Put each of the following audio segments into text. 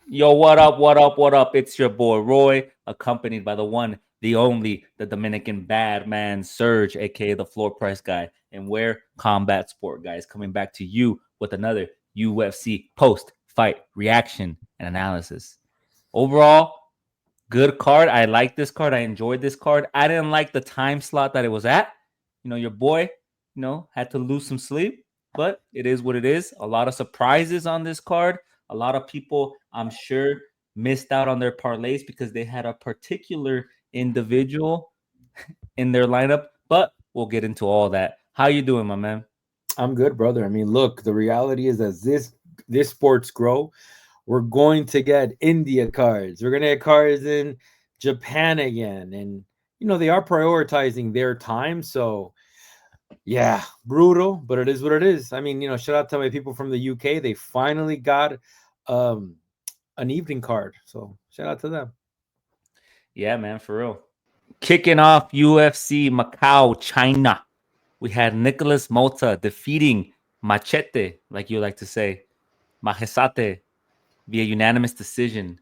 Yo, what up, what up, what up? It's your boy Roy, accompanied by the one, the only, the Dominican bad man Serge, aka the floor price guy, and we're combat sport guys, coming back to you with another UFC post fight reaction and analysis. Overall, good card. I like this card. I enjoyed this card. I didn't like the time slot that it was at. Your boy, had to lose some sleep, but it is what it is. A lot of surprises on this card. A lot of people, I'm sure, missed out on their parlays because they had a particular individual in their lineup, but we'll get into all that. How you doing, my man? I'm good, brother. I mean, look, the reality is as this sports grow, we're going to get India cards. We're gonna get cards in Japan again, and they are prioritizing their time. So yeah, brutal, but it is what it is. I mean, shout out to my people from the UK. They finally got um an evening card. So shout out to them. Yeah, man, for real. Kicking off UFC Macau, China. We had Nicholas Mota defeating Machete, like you like to say, Majesate, via unanimous decision.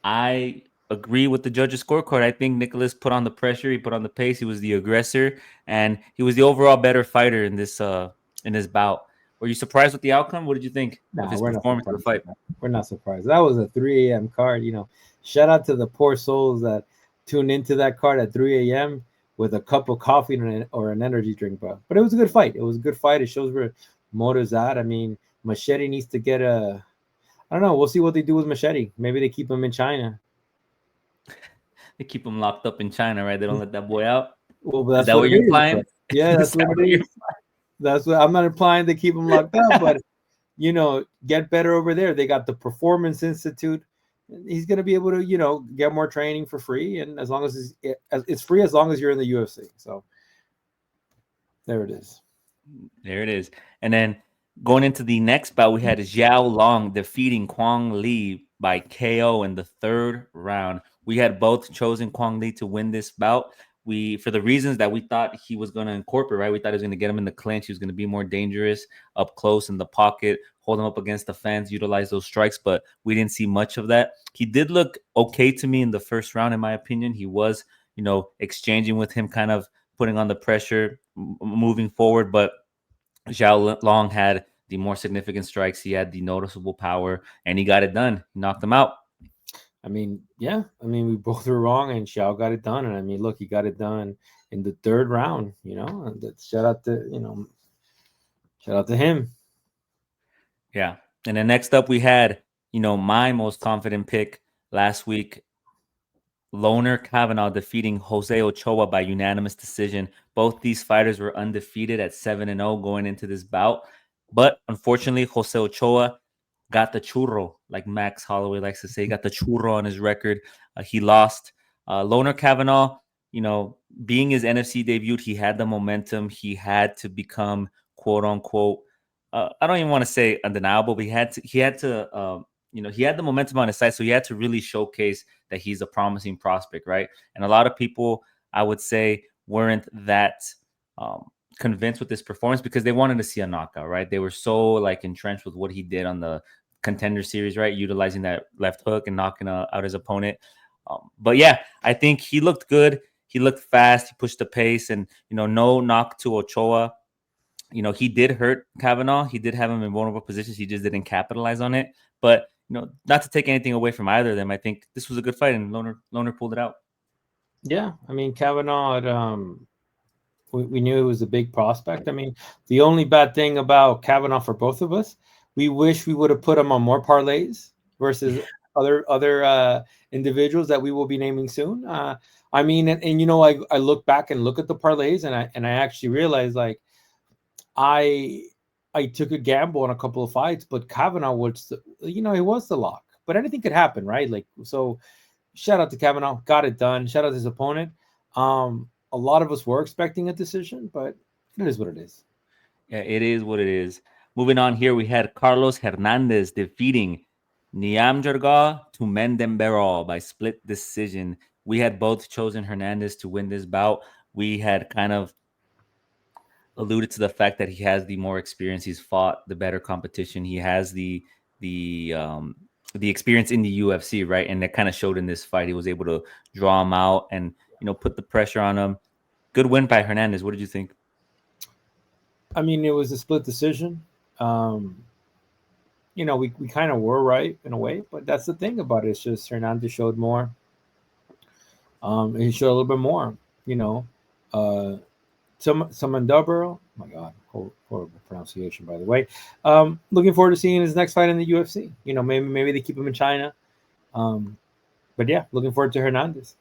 I agree with the judge's scorecard. I think Nicholas put on the pressure, he put on the pace, he was the aggressor, and he was the overall better fighter in this bout. Were you surprised with the outcome? What did you think of Nah, his we're not performance of the surprised. fight? We're not surprised. That was a 3 a.m. card. Shout out to the poor souls that tuned into that card at 3 a.m. with a cup of coffee or an energy drink, bro. But it was a good fight. It was a good fight. It shows where Moto's at. I mean, Machete needs to get a. I don't know. We'll see what they do with Machete. Maybe they keep him in China. They keep him locked up in China, right? They don't let that boy out. Well, Is that's that what what it you're is. implying? But yeah, Is that's that what it what you're is. That's what I'm not implying they keep him locked up, but get better over there. They got the Performance Institute. He's going to be able to, get more training for free, and as long as it's free, as long as you're in the UFC. So there it is. There it is. And then going into the next bout, we had Xiao Long defeating Kwang Li by KO in the third round. We had both chosen Kwang Li to win this bout. For the reasons that we thought he was going to incorporate, right? We thought he was going to get him in the clinch. He was going to be more dangerous up close in the pocket, hold him up against the fence, utilize those strikes, but we didn't see much of that. He did look okay to me in the first round, in my opinion. He was, exchanging with him, kind of putting on the pressure, moving forward, but Zhao Long had the more significant strikes. He had the noticeable power, and he got it done. He knocked him out. I mean, yeah. I mean, we both were wrong, and Xiao got it done. And I mean, look, he got it done in the third round. And shout out to shout out to him. Yeah. And then next up, we had, my most confident pick last week, Loner Kavanaugh defeating Jose Ochoa by unanimous decision. Both these fighters were undefeated at 7-0 going into this bout. But unfortunately, Jose Ochoa got the churro, like Max Holloway likes to say, he got the churro on his record. He lost. Loner Kavanaugh, being his NFC debut, he had the momentum. He had to become quote unquote. I don't even want to say undeniable, but he had the momentum on his side, so he had to really showcase that he's a promising prospect, right? And a lot of people, I would say, weren't that convinced with this performance because they wanted to see a knockout, right? They were so like entrenched with what he did on the Contender Series, right? Utilizing that left hook and knocking out his opponent. But yeah, I think he looked good. He looked fast. He pushed the pace, and no knock to Ochoa. He did hurt Kavanaugh. He did have him in vulnerable positions. He just didn't capitalize on it. But not to take anything away from either of them, I think this was a good fight, and Loner pulled it out. Yeah, I mean, Kavanaugh. We knew he was a big prospect. I mean, the only bad thing about Kavanaugh for both of us, we wish we would have put him on more parlays versus other individuals that we will be naming soon. I mean, and I look back and look at the parlays, and I actually realized like I I took a gamble on a couple of fights, but Kavanaugh was he was the lock. But anything could happen, right? Like so. Shout out to Kavanaugh, got it done. Shout out to his opponent. A lot of us were expecting a decision, but it is what it is. Yeah, it is what it is. Moving on here, we had Carlos Hernandez defeating Niam Jargal to Mendembero by split decision. We had both chosen Hernandez to win this bout. We had kind of alluded to the fact that he has the more experience. He's fought the better competition. He has the the experience in the UFC, right? And that kind of showed in this fight. He was able to draw him out and put the pressure on him. Good win by Hernandez. What did you think? I mean, it was a split decision. Um, we kind of were right in a way, but that's the thing about it. It's just Hernandez showed more. He showed a little bit more. You know, uh, some Double. Oh my God, horrible pronunciation, by the way. Looking forward to seeing his next fight in the UFC. Maybe they keep him in China. Um, but yeah, looking forward to Hernandez.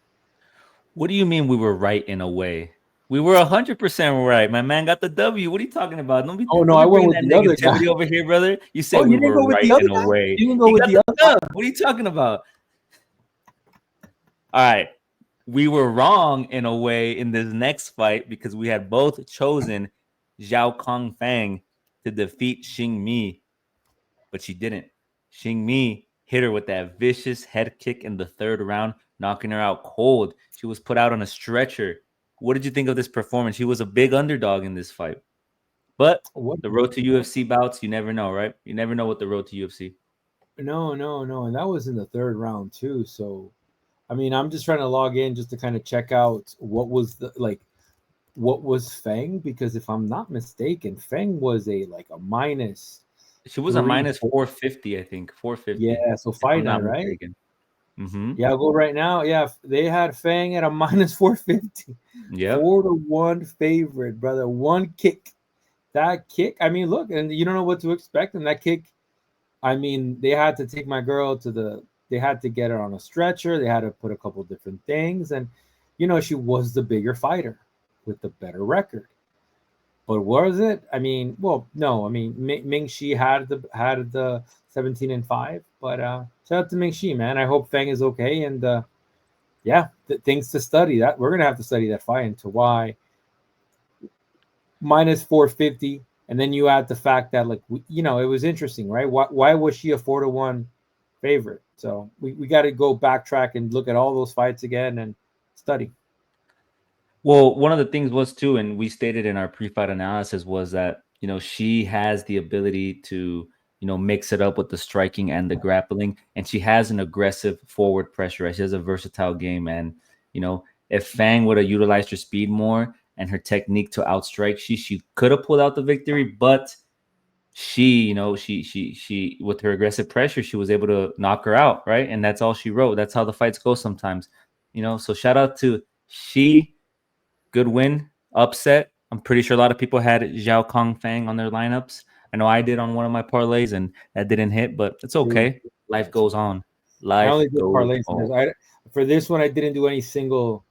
What do you mean we were right in a way? We were 100% right. My man got the W. What are you talking about? Don't be Oh no, don't I be went bringing with that the other guy. negativity over here, brother. You Oh, said we you didn't were go with right the other in a guy? way. You didn't go He with got the the other guy? dub. What are you talking about? All right. We were wrong in a way in this next fight because we had both chosen Zhao Kong Fang to defeat Xing Mi, but she didn't. Xing Mi hit her with that vicious head kick in the third round, knocking her out cold. She was put out on a stretcher. What did you think of this performance? She was a big underdog in this fight. But What? the road to UFC bouts, you never know, right? You never know with the road to UFC. No, no, no, and that was in the third round too. So, I mean, I'm just trying to log in just to kind of check out what was Feng, because if I'm not mistaken, Feng was a minus She was a three, minus four. 450, I think. 450, Yeah, so if fight I'm night, not right? mistaken. Mm-hmm. Yeah, I'll go right now. Yeah, they had Fang at a minus 450. Yep. 4-1 favorite, brother. One kick. That kick, I mean, look, and you don't know what to expect. And that kick, I mean, they had to take my girl they had to get her on a stretcher. They had to put a couple different things. And, she was the bigger fighter with the better record. But was it? I mean, well, no. I mean, Ming Shi had the 17-5. But shout out to Ming Shi, man. I hope Fang is okay. And yeah, things to study. That we're gonna have to study that fight into why minus 450, and then you add the fact that it was interesting, right? Why was she a 4-1 favorite? So we got to go backtrack and look at all those fights again and study. Well, one of the things was too, and we stated in our pre-fight analysis was that she has the ability to mix it up with the striking and the grappling, and she has an aggressive forward pressure. Right? She has a versatile game, and if Fang would have utilized her speed more and her technique to outstrike, she could have pulled out the victory, but she with her aggressive pressure, she was able to knock her out, right? And that's all she wrote. That's how the fights go sometimes, So shout out to she. Good win, upset. I'm pretty sure a lot of people had Zhao Kong Fang on their lineups. I know I did on one of my parlays, and that didn't hit, but it's True. okay. Life That's goes right. on. I Life only did goes parlays. on. For this one, I didn't do any single.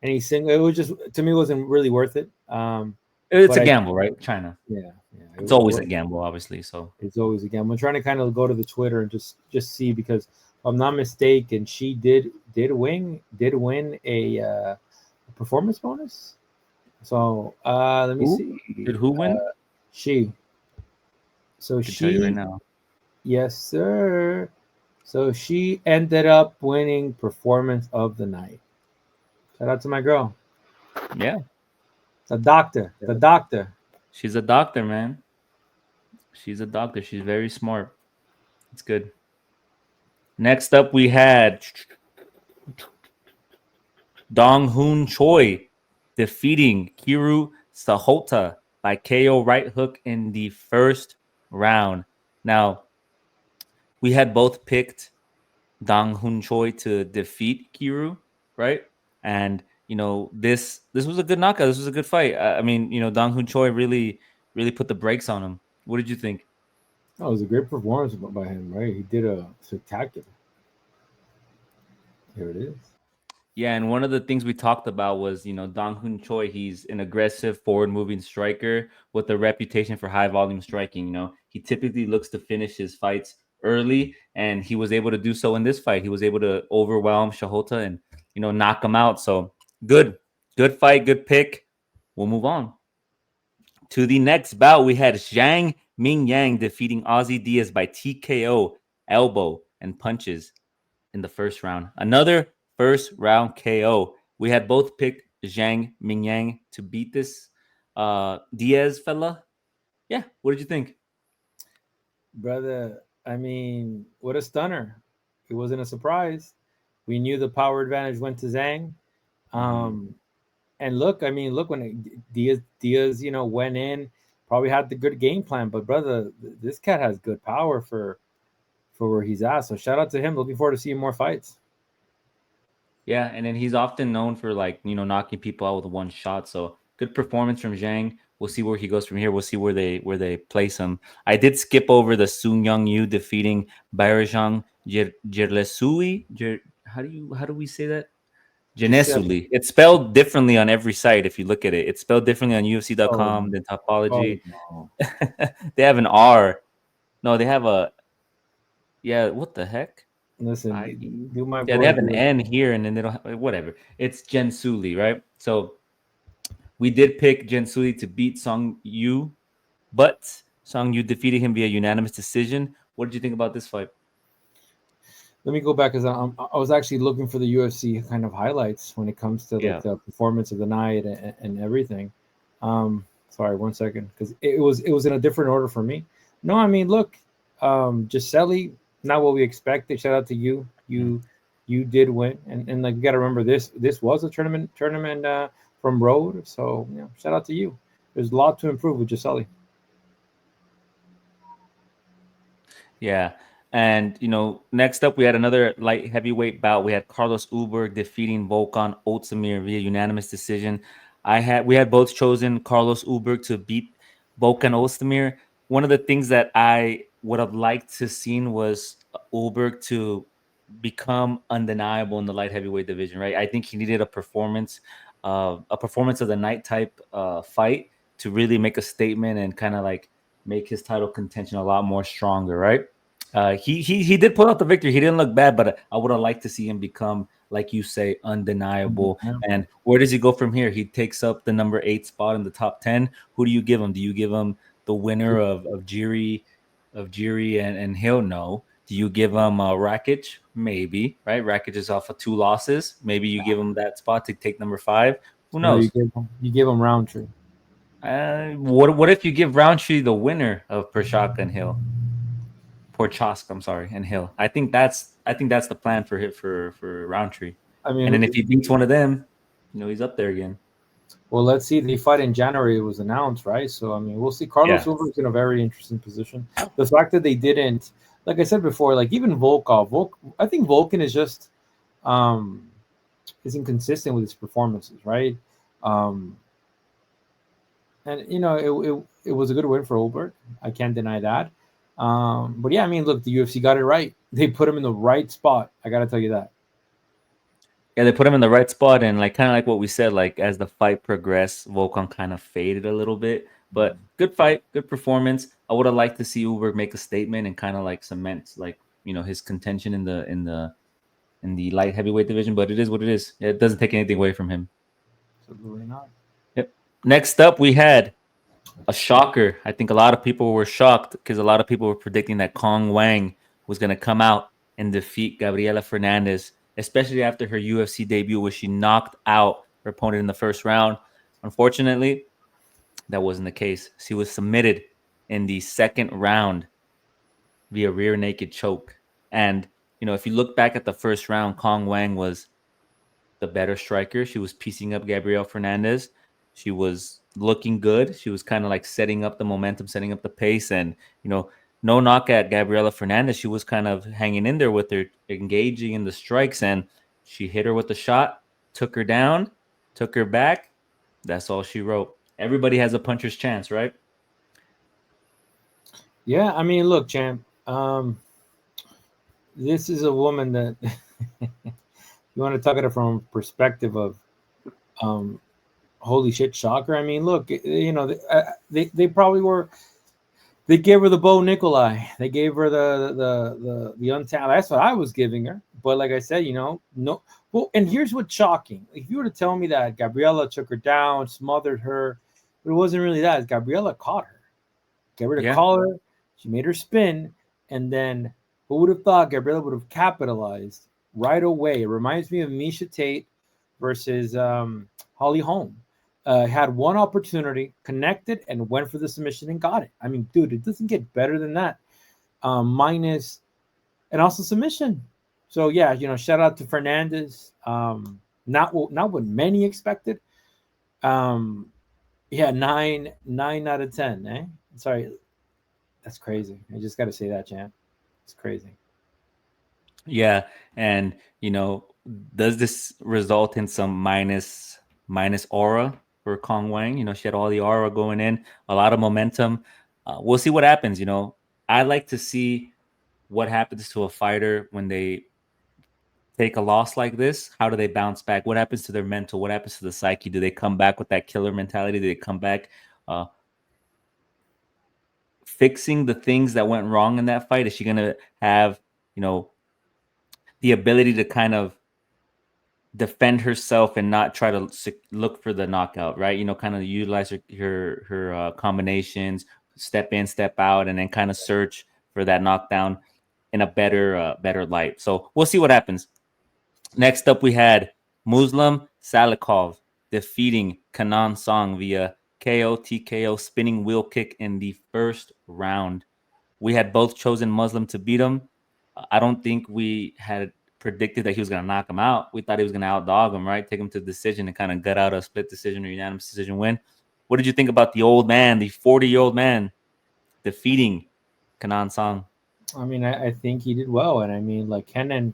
It was just, to me, it wasn't really worth it. It's But a I gamble, right? China. yeah, yeah, It's always a gamble, obviously. So it's always a gamble. I'm trying to kind of go to the Twitter and just see, because if I'm not mistaken, she did win a performance bonus. So let me who see. did who win? She. So I can tell you right she, now. yes, sir. So she ended up winning performance of the night. Shout out to my girl, Yeah, the doctor, the doctor. she's a doctor, man. She's a doctor. She's very smart. It's good. Next up, we had Dong Hoon Choi defeating Kiru Sahota by KO right hook in the first round. Now, we had both picked Dong Hoon Choi to defeat Kiru, right? And this was a good knockout. This was a good fight. I mean, Dong Hoon Choi really put the brakes on him. What did you think? Oh, it was a great performance by him, right? He did a spectacular. Here it is. Yeah, and one of the things we talked about was, Dong Hoon Choi, he's an aggressive, forward-moving striker with a reputation for high-volume striking. He typically looks to finish his fights early, and he was able to do so in this fight. He was able to overwhelm Shahota and, knock him out. So good fight, good pick. We'll move on to the next bout. We had Zhang Mingyang defeating Ozzy Diaz by TKO, elbow, and punches in the first round. Another first round KO. We had both picked Zhang Mingyang to beat this Diaz fella. Yeah, what did you think? Brother, I mean, what a stunner. it wasn't a surprise. We knew the power advantage went to Zhang. Mhm. And look, I mean, look when Diaz, went in, probably had the good game plan. But brother, this cat has good power for where he's at. So shout out to him. Looking forward to seeing more fights. Yeah, and then he's often known for like, knocking people out with one shot. So good performance from Zhang. We'll see where he goes from here. We'll see where they place him. I did skip over the Sung Young Yu defeating Bairajang Jerlesui. How do we say that? Giselle. Genesuli. It's spelled differently on every site if you look at it. It's spelled differently on Oh, UFC.com, then oh Topology. no. They have an R. No, they have a yeah, what the heck? Listen, IE. do my Yeah, they boy have an do N here and then they don't have whatever. It's Jensuli, right? So we did pick Jensuli to beat Song Yu, but Song Yu defeated him via unanimous decision. What did you think about this fight? Let me go back because I was actually looking for the UFC kind of highlights when it comes to like Yeah. the performance of the night and everything. Sorry, 1 second, because it was in a different order for me. No, I mean, look, Gisele, not what we expected. Shout out to you. Mm. You did win, and like you got to remember this was a tournament from Road, so shout out to you. There's a lot to improve with Gisele. Yeah. And next up we had another light heavyweight bout. We had Carlos Uberg defeating Volkan Ozdemir via unanimous decision. We had both chosen Carlos Uberg to beat Volkan Ozdemir. One of the things that I would have liked to seen was Uberg to become undeniable in the light heavyweight division, right? I think he needed a performance of the night type fight to really make a statement and kind of like make his title contention a lot more stronger, right? He did pull out the victory. He didn't look bad, but I would have liked to see him become, like you say, undeniable. And where does he go from here? He takes up the number 8 spot in the top 10. Who do you give him? Do you give him the winner of Jiri and Hill? No. Do you give him Rakic? Maybe, right? Rakic is off of 2 losses. Maybe you give him that spot to take number 5. Who No, knows? you give him Roundtree. What if you give Roundtree the winner of Pershaka and Hill? Porchask, I'm sorry, and Hill. I think that's the plan for Roundtree. I And then mean, if he beats one of them, he's up there again. well, let's see. They fight in January. It was announced, right? So I mean, we'll see. Carlos Yeah. Silver's in a very interesting position. The fact that they didn't, like I said before, like even Volkov, I think Volkan is just um is inconsistent with his performances, right? Um, and it was a good win for Olberg. I can't deny that. But yeah, I mean, look, the UFC got it right. They put him in the right spot. I got to tell you that. Yeah, they put him in the right spot, and like kind of like what we said, like as the fight progressed, Volkan kind of faded a little bit. But good fight, good performance. I would have liked to see Uber make a statement and kind of like cement like his contention in the light heavyweight division. But it is what it is. It doesn't take anything away from him. Absolutely not. Yep. Next up, we had a shocker. I think a lot of people were shocked because a lot of people were predicting that Kong Wang was going to come out and defeat Gabriela Fernandez, especially after her UFC debut, where she knocked out her opponent in the first round. Unfortunately, that wasn't the case. She was submitted in the second round via rear naked choke. And, if you look back at the first round, Kong Wang was the better striker. She was piecing up Gabrielle Fernandez. She was looking good. She was kind of like setting up the momentum, setting up the pace. And, no knock at Gabriela Fernandez. She was kind of hanging in there with her, engaging in the strikes. And she hit her with a shot, took her down, took her back. That's all she wrote. Everybody has a puncher's chance, right? Yeah, I mean, look, champ. This is a woman that you want to talk at it from a perspective of um, holy shit, shocker. I mean, look, they probably were. They gave her the Bo Nikolai. They gave her the untapped. That's what I was giving her. But like I said, no. Well, and here's what's shocking. If you were to tell me that Gabriella took her down, smothered her, but it wasn't really that. Gabriella caught her. Gave her the Yeah. collar. She made her spin, and then who would have thought Gabriella would have capitalized right away? It reminds me of Misha Tate versus Holly Holm. Had one opportunity, connected, and went for the submission and got it. I mean, dude, it doesn't get better than that. Minus, and also submission. So yeah, shout out to Fernandez. Not what many expected. Um, yeah, nine out of 10. Eh? Sorry, that's crazy. I just got to say that, champ. It's crazy. Yeah, and does this result in some minus aura for Kong Wang? She had all the aura going in, a lot of momentum. We'll see what happens. I like to see what happens to a fighter when they take a loss like this. How do they bounce back? What happens to their mental? What happens to the psyche? Do they come back with that killer mentality? Do they come back uh, fixing the things that went wrong in that fight? Is she gonna have you know the ability to kind of defend herself and not try to look for the knockout, right? Kind of utilize her combinations, step in, step out, and then kind of search for that knockdown in a better light. So we'll see what happens. Next up, we had Muslim Salikov defeating Kanan Song via KO TKO spinning wheel kick in the first round. We had both chosen Muslim to beat him. I don't think we had predicted that he was going to knock him out. We thought he was going to outdog him, right? Take him to decision and kind of gut out a split decision or unanimous decision win. What did you think about the old man, the 40-year-old man, defeating Kanan Song? I mean, I think he did well, and I mean, like Kenan,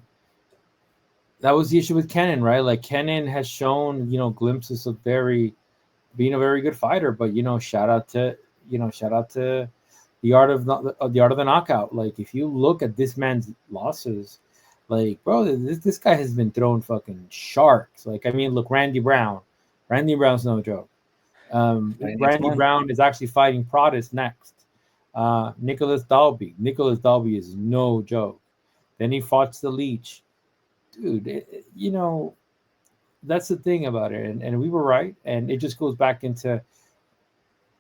that was the issue with Kenan, right? Like Kenan has shown, glimpses of being a very good fighter, but shout out to the art of the knockout. Like if you look at this man's losses, like bro, this guy has been throwing fucking sharks. Like I mean, look, Randy Brown's no joke. Next Randy month. Brown is actually fighting Protus next. Nicholas Dalby. Nicholas Dalby is no joke. Then he fought the Leech, dude. That's the thing about it, and we were right, and it just goes back into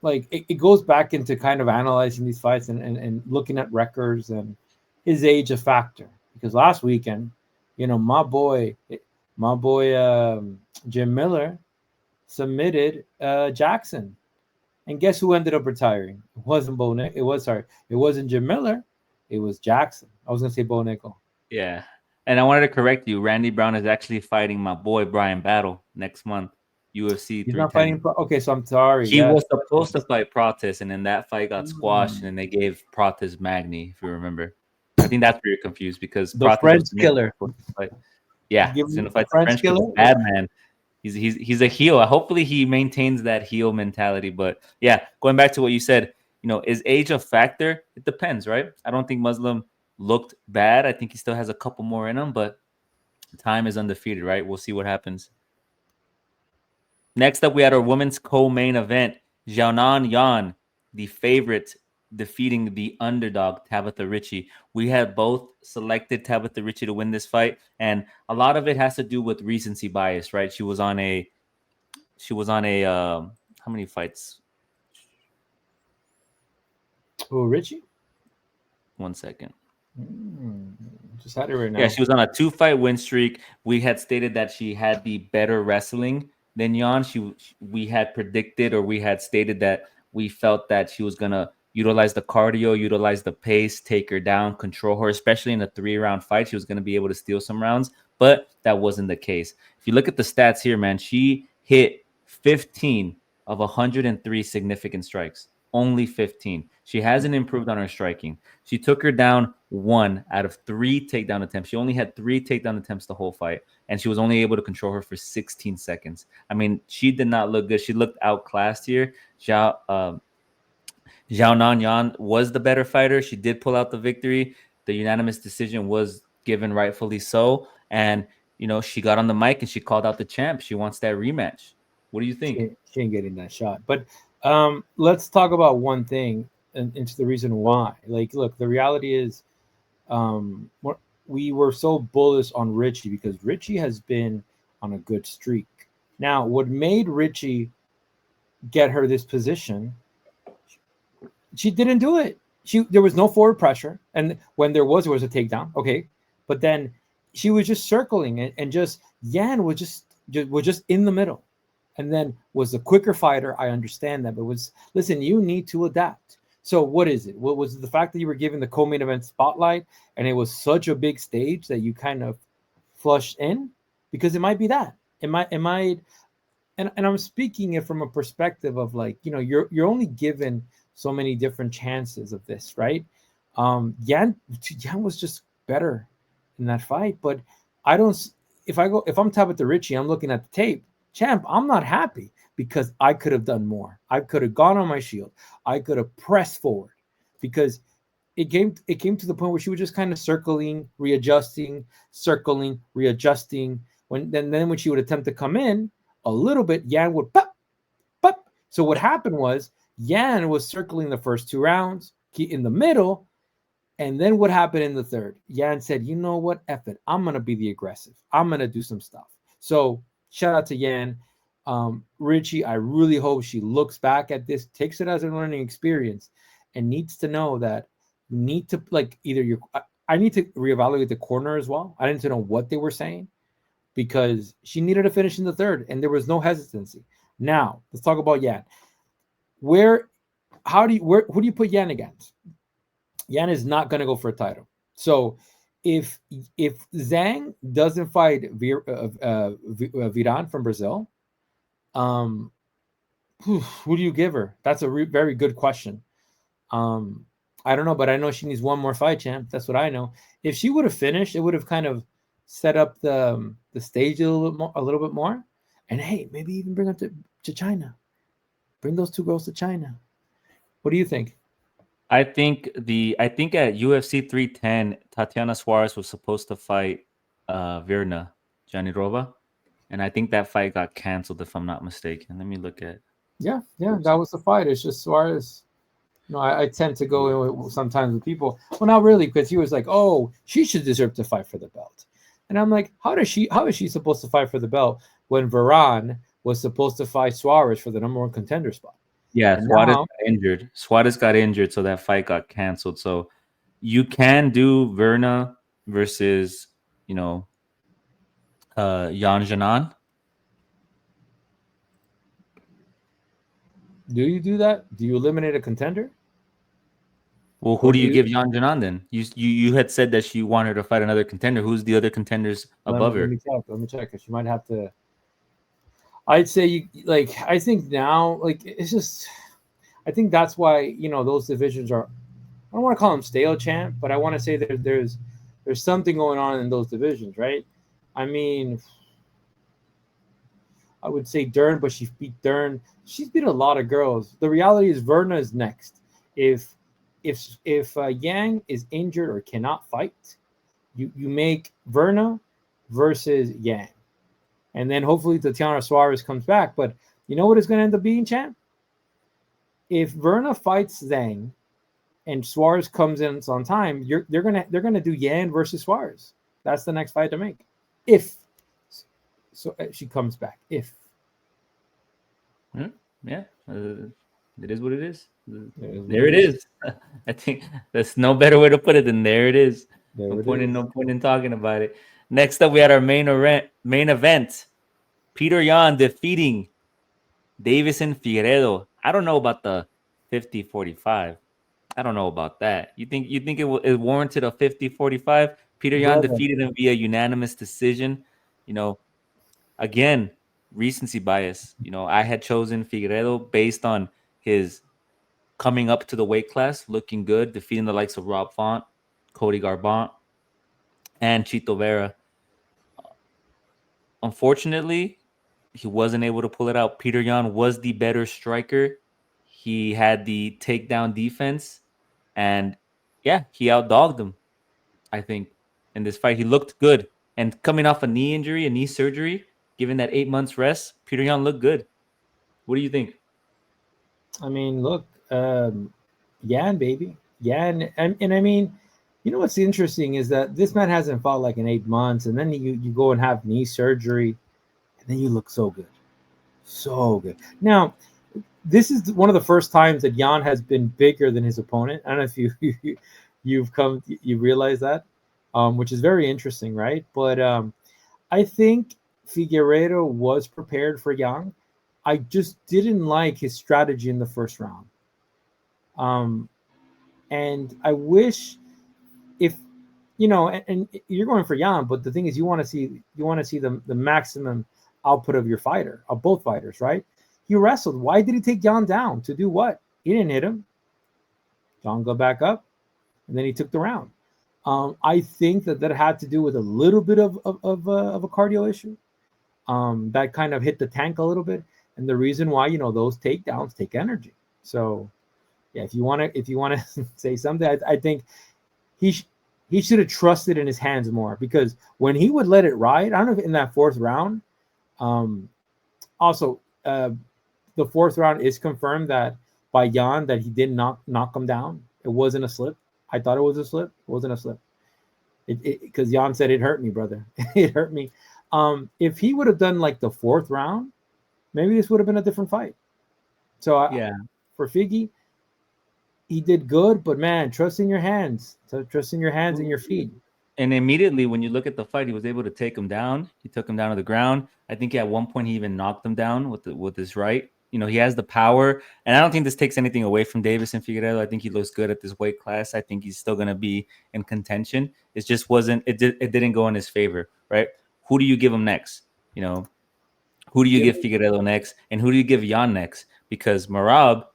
it goes back into kind of analyzing these fights and looking at records, and his age a factor because last weekend, my boy Jim Miller submitted Jackson, and guess who ended up retiring? It wasn't Bo Nick. It wasn't Jim Miller. It was Jackson. I was gonna say Bo Nickel. Yeah. And I wanted to correct you. Randy Brown is actually fighting my boy Brian Battle next month, UFC He's not 310. fighting. Okay, so I'm sorry. He Yes. was supposed to fight Protis, and then that fight got squashed, and Mm. then they gave Protis Magny, if you remember. I think that's where you're confused because The Protis was French initially killer. supposed to fight. Yeah, Give he's me gonna the fight the French French kid, the killer. bad man. He's a heel. Hopefully he maintains that heel mentality. But yeah, going back to what you said, is age a factor? It depends, right? I don't think Muslim looked bad. I think he still has a couple more in him, but time is undefeated, right? We'll see what happens. Next up, we had our women's co-main event. Xiaonan Yan, the favorite, defeating the underdog, Tabitha Ritchie. We had both selected Tabitha Ritchie to win this fight, and a lot of it has to do with recency bias, right? She was on a how many fights? Oh, Richie. 1 second. Mm, just had it right Yeah, now. she was on a 2-fight win streak. We had stated that she had the better wrestling than Yan. We had predicted, or we had stated that we felt that she was gonna utilize the cardio, utilize the pace, take her down, control her, especially in a 3-round fight. She was gonna be able to steal some rounds, but that wasn't the case. If you look at the stats here, man, she hit 15 of 103 significant strikes. Only 15. She hasn't improved on her striking. She took her down 1 out of 3 takedown attempts. She only had 3 takedown attempts the whole fight, and she was only able to control her for 16 seconds. I mean, she did not look good. She looked outclassed here. Zhao Nanyan was the better fighter. She did pull out the victory. The unanimous decision was given rightfully so. And, she got on the mic and she called out the champ. She wants that rematch. What do you think? She ain't getting that shot. But let's talk about one thing, and into the reason why. Like, look, the reality is, um, we were so bullish on Richie because Richie has been on a good streak. Now, what made Richie get her this position? She didn't do it. There was no forward pressure, and when there was a takedown. Okay, but then she was just circling, and just Yan was just in the middle, and then was the quicker fighter. I understand that, but listen, you need to adapt. So what is it? What was it, the fact that you were given the co-main event spotlight and it was such a big stage that you kind of flushed in? Because it might be that. It might and I'm speaking it from a perspective of like, you're only given so many different chances of this, right? Yan was just better in that fight, but I don't. If I'm Tabitha Ritchie, I'm looking at the tape, champ. I'm not happy because I could have done more. I could have gone on my shield. I could have pressed forward because it came to the point where she was just kind of circling, readjusting, circling, readjusting. Then when she would attempt to come in a little bit, Yan would pop, pop. So what happened was Yan was circling the first two rounds in the middle. And then what happened in the third? Yan said, you know what? F it. I'm going to be the aggressive. I'm going to do some stuff. So shout out to Yan. Richie, I really hope she looks back at this, takes it as a learning experience, and needs to know that you need to, like, I need to reevaluate the corner as well. I didn't know what they were saying because she needed to finish in the third, and there was no hesitancy. Now, let's talk about Yan. Who do you put Yan against? Yan is not going to go for a title. So if Zhang doesn't fight Viran from Brazil, who do you give her? That's a very good question. I don't know, but I know she needs one more fight, champ. That's what I know. If she would have finished, it would have kind of set up the stage a little bit more. And hey, maybe even bring them to China. Bring those two girls to China. What do you think? I think at UFC 310, Tatiana Suarez was supposed to fight Virna Janirova, and I think that fight got canceled if I'm not mistaken. Let me look at. Yeah, that was the fight. It's just Suarez. I tend to go in sometimes with people. Well, not really, because he was like, "Oh, she should deserve to fight for the belt," and I'm like, "How is she supposed to fight for the belt when Varane was supposed to fight Suarez for the number one contender spot?" Yeah, And Suarez now, got injured. Suarez got injured, so that fight got canceled. So you can do Virna versus Yan Janan. do you do that? Do you eliminate a contender? Well, who Or do do you you give Yan Janan then? You had said that she wanted to fight another contender. Who's the other contenders above let her? me check. Let me check, because you might have to. I'd say I think now, like, it's just, I think that's why those divisions are. I don't want to call them stale, champ, but I want to say there's something going on in those divisions, right? I mean, I would say Dern, but she beat Dern. She's beat a lot of girls. The reality is Verna is next. If Yang is injured or cannot fight, you make Verna versus Yang, and then hopefully Tatiana Suarez comes back. But you know what it's going to end up being, champ? If Verna fights Zhang and Suarez comes in on time, they're gonna do Yan versus Suarez. That's the next fight to make. If she comes back. If Yeah, it is what it is. There There it is. I think there's no better way to put it than there it is. No point in talking about it. Next up, we had our main event. Peter Yan defeating Davison Figueiredo. I don't know about the 50-45. I don't know about that. You think it warranted a 50-45? Peter Yan Brother. defeated him via unanimous decision. Again, recency bias. I had chosen Figueiredo based on his coming up to the weight class, looking good, defeating the likes of Rob Font, Cody Garbrandt, and Chito Vera. Unfortunately, he wasn't able to pull it out. Peter Yan was the better striker. He had the takedown defense, and yeah, he outdogged him. I think in this fight, he looked good. And coming off a knee injury, a knee surgery, given that 8 months rest, Peter Yan looked good. What do you think? I mean, look, Yan, baby, Yan, and I mean, what's interesting is that this man hasn't fought like in 8 months, and then you go and have knee surgery, and then you look so good, so good. Now, this is one of the first times that Yan has been bigger than his opponent. I don't know if you realize that, which is very interesting, right? But I think Figueiredo was prepared for Yang. I just didn't like his strategy in the first round. And I wish if and you're going for Jan, but the thing is, you want to see the maximum output of your fighter, of both fighters, right? He wrestled. Why did he take Jan down to do what? He didn't hit him. Jan got back up, and then he took the round. I think that had to do with a little bit of a cardio issue. That kind of hit the tank a little bit, and the reason why those takedowns take energy. So yeah, if you want to say something, I think he sh- he should have trusted in his hands more, because when he would let it ride, I don't know if in that fourth round. Um, Also, the fourth round is confirmed that by Jan that he did not knock him down. It wasn't a slip. I thought it was a slip. It wasn't a slip. It because Jan said it hurt me, brother. It hurt me. If he would have done like the fourth round, maybe this would have been a different fight. So Yeah. for Figgy, he did good, but man, trust in your hands. So trust in your hands and your feet. And immediately when you look at the fight, he was able to take him down. He took him down to the ground. I think at one point he even knocked him down with his right. He has the power, and I don't think this takes anything away from Davis and Figueiredo. I think he looks good at this weight class. I think he's still going to be in contention. It just wasn't. It didn't go in his favor, right? Who do you give him next? You know, who do you Yeah, give Figueiredo next, and who do you give Jan next? Because Marab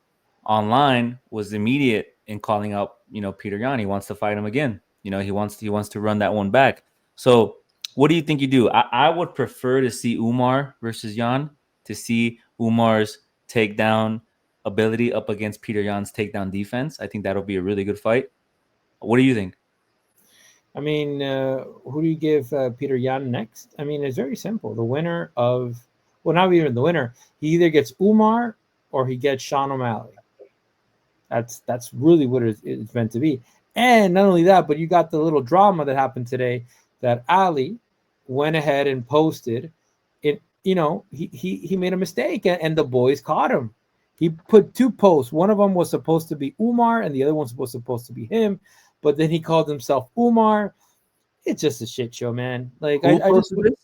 online was immediate in calling out, Peter Yan. He wants to fight him again. He wants to run that one back. So what do you think you do? I would prefer to see Umar versus Yan, to see Umar's takedown ability up against Peter Yan's takedown defense. I think that'll be a really good fight. What do you think? I mean, who do you give Peter Yan next? I mean, it's very simple. The winner of, well, not even the winner. He either gets Umar or he gets Sean O'Malley. That's really what it's meant to be. And not only that, but you got the little drama that happened today that Ali went ahead and posted it. He made a mistake, and the boys caught him. He put two posts. One of them was supposed to be Umar, and the other one was supposed to be him. But then he called himself Umar. It's just a shit show, man. Like Who I just posted would. this?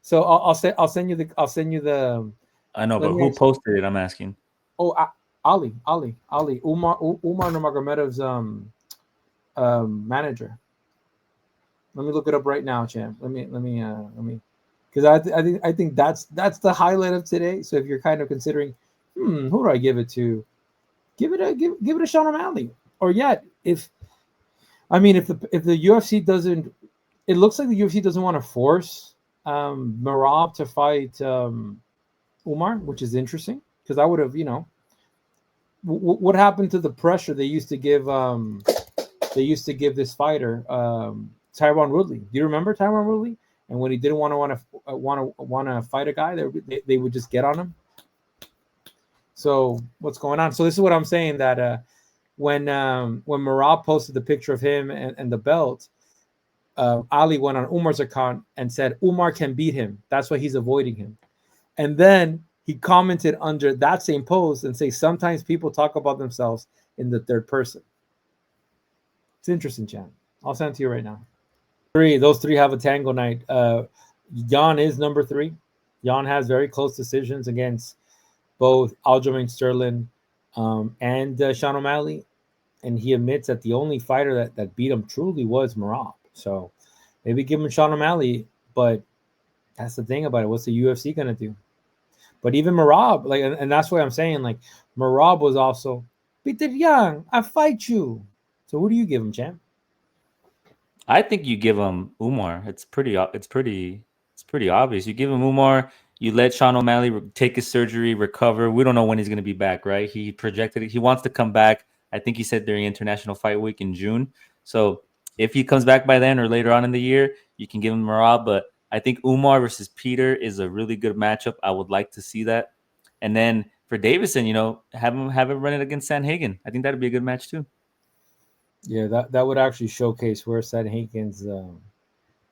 So I'll send you the. I know, Let but me who actually. posted it? I'm asking. Oh, Ali, Umar Nurmagomedov's manager. Let me look it up right now, champ. Let me, because I think that's the highlight of today. So if you're kind of considering, who do I give it to? Give it a Sean O'Malley. Or yet, if the UFC doesn't, it looks like the UFC doesn't want to force Marab to fight Umar, which is interesting, because I would have, what happened to the pressure they used to give this fighter, Tyron Woodley. Do you remember Tyron Woodley? And when he didn't want to fight a guy, they would just get on him. So what's going on? So this is what I'm saying, that when Marab posted the picture of him and the belt, Ali went on Umar's account and said Umar can beat him. That's why he's avoiding him. And then he commented under that same post and say sometimes people talk about themselves in the third person. It's interesting, Chan. I'll send it to you right now. Those three have a tango night. Jan is number 3. Jan has very close decisions against both Aljamain Sterling and Sean O'Malley, and he admits that the only fighter that beat him truly was Marab. So maybe give him Sean O'Malley, but that's the thing about it. What's the UFC gonna do? But even Marab, like, and that's why I'm saying, like, Marab was also Peter Young. I fight you. So who do you give him, champ? I think you give him Umar. It's pretty obvious. You give him Umar. You let Sean O'Malley take his surgery, recover. We don't know when he's going to be back, right? He projected it. He wants to come back. I think he said during International Fight Week in June. So if he comes back by then or later on in the year, you can give him Marab. But I think Umar versus Peter is a really good matchup. I would like to see that. And then for Davison, have him run it against Sanhagen. I think that'd be a good match too. Yeah, that would actually showcase where Seth Hankins'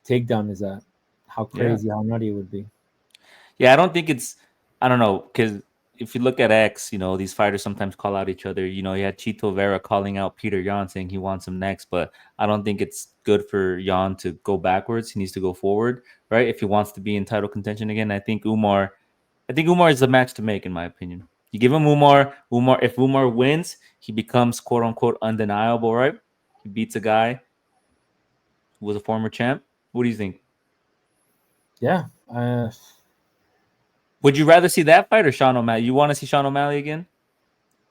takedown is at. How Yeah. crazy, how nutty it would be. Yeah, I don't think it's. I don't know, because if you look at X, these fighters sometimes call out each other. You had Chito Vera calling out Peter Yan, saying he wants him next, but I don't think it's good for Yan to go backwards. He needs to go forward, right? If he wants to be in title contention again, I think Umar is the match to make, in my opinion. You give him Umar. If Umar wins, he becomes quote unquote undeniable, right? He beats a guy who was a former champ. What do you think? Yeah. Would you rather see that fight or Sean O'Malley? You want to see Sean O'Malley again?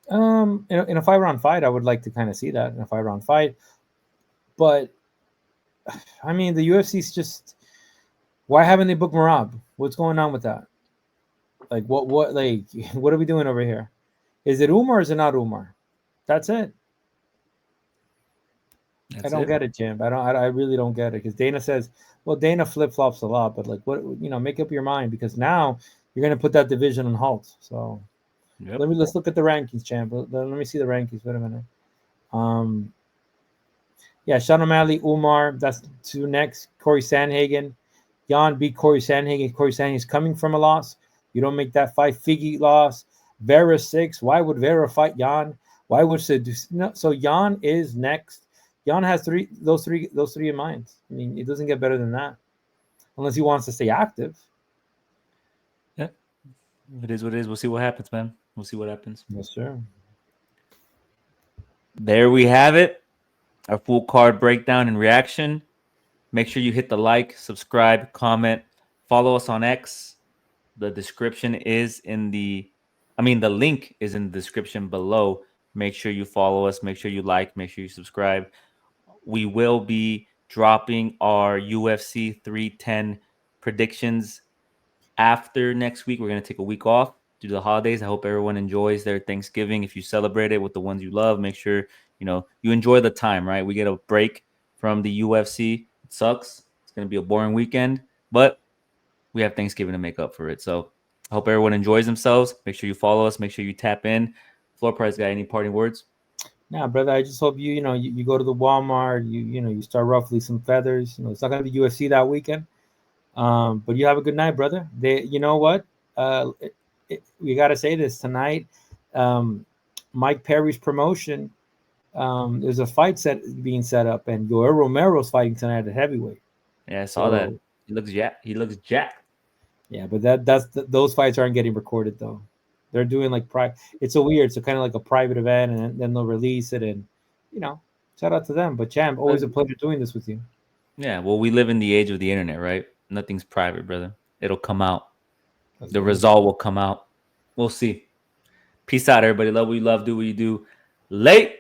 In a 5 round fight, I would like to kind of see that in a 5 round fight. But I mean, the UFC's just, why haven't they booked Marab? What's going on with that? Like, like, what are we doing over here? Is it Umar or is it not Umar? That's it. I That's don't it. get it, Jim. I really don't get it because Dana says, well, Dana flip flops a lot, but like, what, make up your mind because now you're gonna put that division on halt. So Yep. let's look at the rankings, champ. Let me see the rankings. Wait a minute. Um, yeah, Sean O'Malley, Umar. That's two next. Corey Sandhagen. Jan beat Corey Sandhagen. Corey Sandhagen's coming from a loss. You don't make that fight. Figgy loss. Vera 6. Why would Vera fight Jan? Why would she do no? So Jan is next. Jan has those three in mind. I mean, it doesn't get better than that, unless he wants to stay active. Yeah. It is what it is. We'll see what happens, man. We'll see what happens. Yes, sir. There we have it. Our full card breakdown and reaction. Make sure you hit the like, subscribe, comment, follow us on X. The description is the link is in the description below. Make sure you follow us. Make sure you like. Make sure you subscribe. We will be dropping our UFC 310 predictions after next week. We're going to take a week off due to the holidays. I hope everyone enjoys their Thanksgiving. If you celebrate it with the ones you love, make sure you enjoy the time, right? We get a break from the UFC. It sucks. It's going to be a boring weekend, but we have Thanksgiving to make up for it. So I hope everyone enjoys themselves. Make sure you follow us. Make sure you tap in. Floor Price guy, any parting words? Nah, brother. I just hope you go to the Walmart. You start ruffling some feathers. It's not gonna be UFC that weekend. But you have a good night, brother. You know what? We got to say this tonight. Mike Perry's promotion. There's a fight being set up, and Yoel Romero's fighting tonight at heavyweight. Yeah, I saw that. He looks jacked. Yeah, but those fights aren't getting recorded though. They're doing like private. It's so weird. So kind of like a private event, and then they'll release it, and shout out to them. But champ, always a pleasure doing this with you. Yeah, well, we live in the age of the internet, right? Nothing's private, brother. It'll come out. The result will come out. We'll see. Peace out, everybody. Love what you love. Do what you do. Late.